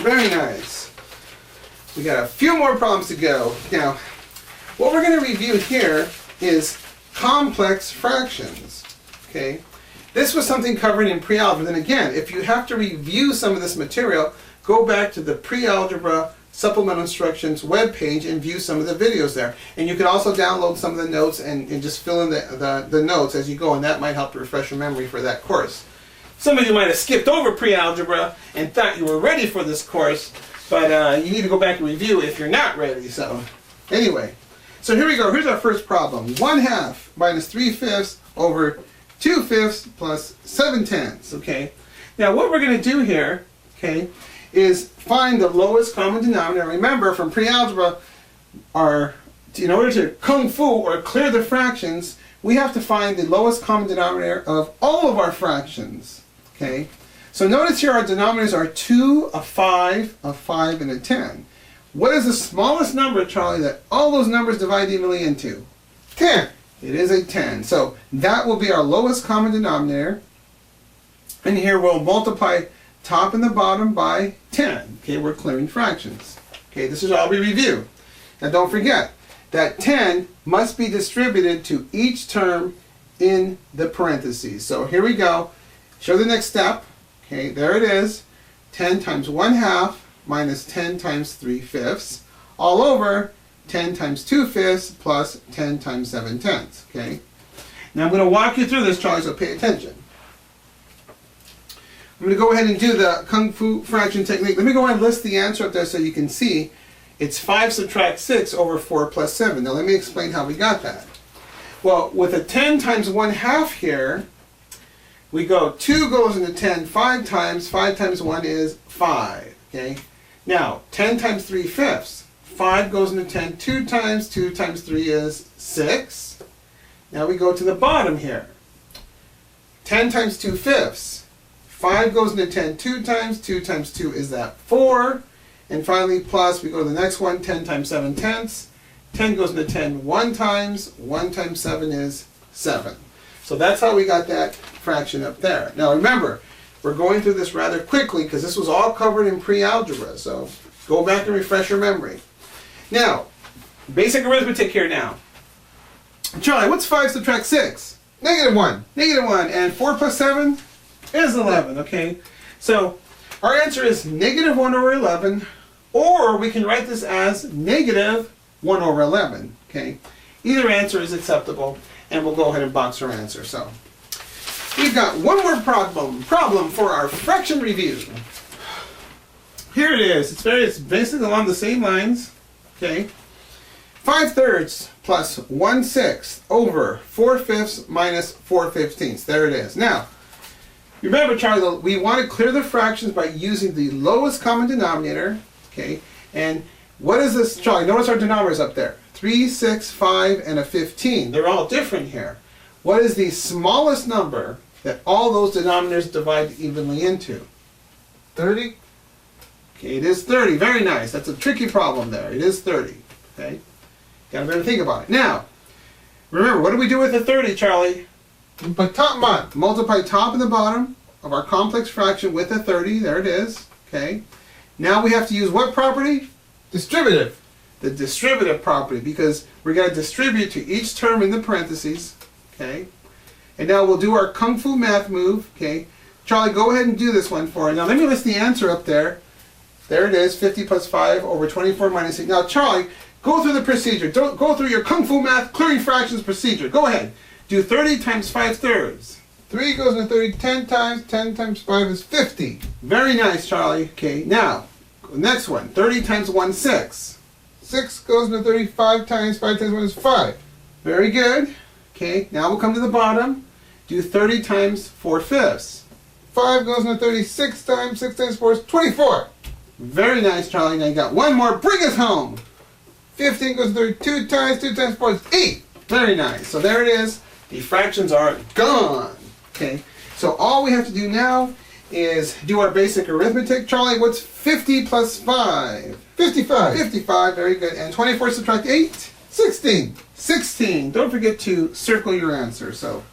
Very nice. We got a few more problems to go. Now, what we're going to review here is complex fractions. Okay? This was something covered in pre-algebra. Then again, if you have to review some of this material, go back to the pre-algebra supplemental instructions webpage and view some of the videos there. And you can also download some of the notes and just fill in the notes as you go, and that might help to refresh your memory for that course. Some of you might have skipped over pre-algebra and thought you were ready for this course, but you need to go back and review if you're not ready. So anyway, so here we go. Here's our first problem. 1/2 minus 3/5 over 2/5 plus 7/10. Okay. Now what we're going to do here, okay, is find the lowest common denominator. Remember from pre-algebra, in order to kung fu or clear the fractions, we have to find the lowest common denominator of all of our fractions. Okay. So notice here our denominators are 2, a 5, a 5, and a 10. What is the smallest number, Charlie, that all those numbers divide evenly into? 10. It is a 10. So that will be our lowest common denominator. And here we'll multiply top and the bottom by 10. Okay, we're clearing fractions. Okay, this is all we review. Now don't forget that 10 must be distributed to each term in the parentheses. So here we go. Show the next step. Okay, there it is. 10 times 1/2 minus 10 times 3/5 all over 10 times 2/5 plus 10 times 7/10. Okay. Now I'm going to walk you through this, Charlie, so pay attention. I'm going to go ahead and do the Kung Fu fraction technique. Let me go ahead and list the answer up there so you can see. It's 5 subtract 6 over 4 plus 7. Now let me explain how we got that. Well, with a 10 times 1/2 here, we go 2 goes into 10 5 times. 5 times 1 is 5. Okay. Now 10 times 3/5. 5 goes into 10 2 times. 2 times 3 is 6. Now we go to the bottom here. 10 times 2/5. 5 goes into 10 2 times. 2 times 2 is that 4. And finally, plus, we go to the next one, 10 times 7/10. 10 goes into 10 1 times. 1 times 7 is 7. So that's how we got that fraction up there. Now remember, we're going through this rather quickly because this was all covered in pre-algebra. So go back and refresh your memory. Now, basic arithmetic here now. Charlie, what's 5 subtract 6? -1. -1. And 4 plus 7 is 11. Okay. So our answer is -1 over 11. Or we can write this as -1 over 11. Okay. Either answer is acceptable. And we'll go ahead and box our answer. So we've got one more problem for our fraction review. Here it is. It's basically along the same lines. Okay. 5/3 plus 1/6 over 4/5 minus 4/15. There it is. Now, remember, Charlie, we want to clear the fractions by using the lowest common denominator. Okay. And what is this, Charlie? Notice our denominators up there. 3, 6, 5, and a 15. They're all different here. What is the smallest number that all those denominators divide evenly into? 30? Okay, it is 30. Very nice. That's a tricky problem there. It is 30. Okay? Got to better think about it. Now, remember, what do we do with the 30, Charlie? Multiply top and bottom. Multiply top and the bottom of our complex fraction with a 30. There it is. Okay? Now we have to use what property? Distributive. The distributive property, because we're going to distribute to each term in the parentheses. Okay? And now we'll do our Kung Fu math move. Okay? Charlie, go ahead and do this one for us. Now let me list the answer up there. There it is, 50 plus 5 over 24 minus 8. Now Charlie, go through the procedure. Don't go through your Kung Fu math clearing fractions procedure. Go ahead. Do 30 times 5/3. 3 goes into 30 10 times. 10 times 5 is 50. Very nice, Charlie. Okay, now, next one. 30 times 1/6. 6 goes into 35 times 5 times 1 is 5. Very good. Okay, now we'll come to the bottom. Do 30 times 4/5. 5 goes into 36 times 6 times 4 is 24. Very nice, Charlie. Now you got one more. Bring us home. 15 goes into 32 times 2 times 4 is 8. Very nice. So there it is. The fractions are gone. Okay, so all we have to do now is do our basic arithmetic. Charlie, what's 50 plus 5? 55. 55, very good. And 24 subtract 8? 16. 16. Don't forget to circle your answer. So,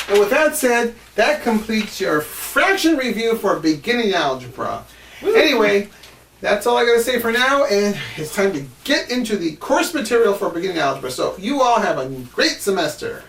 and with that said, that completes your fraction review for beginning algebra. Anyway, that's all I got to say for now, and it's time to get into the course material for beginning algebra. So you all have a great semester.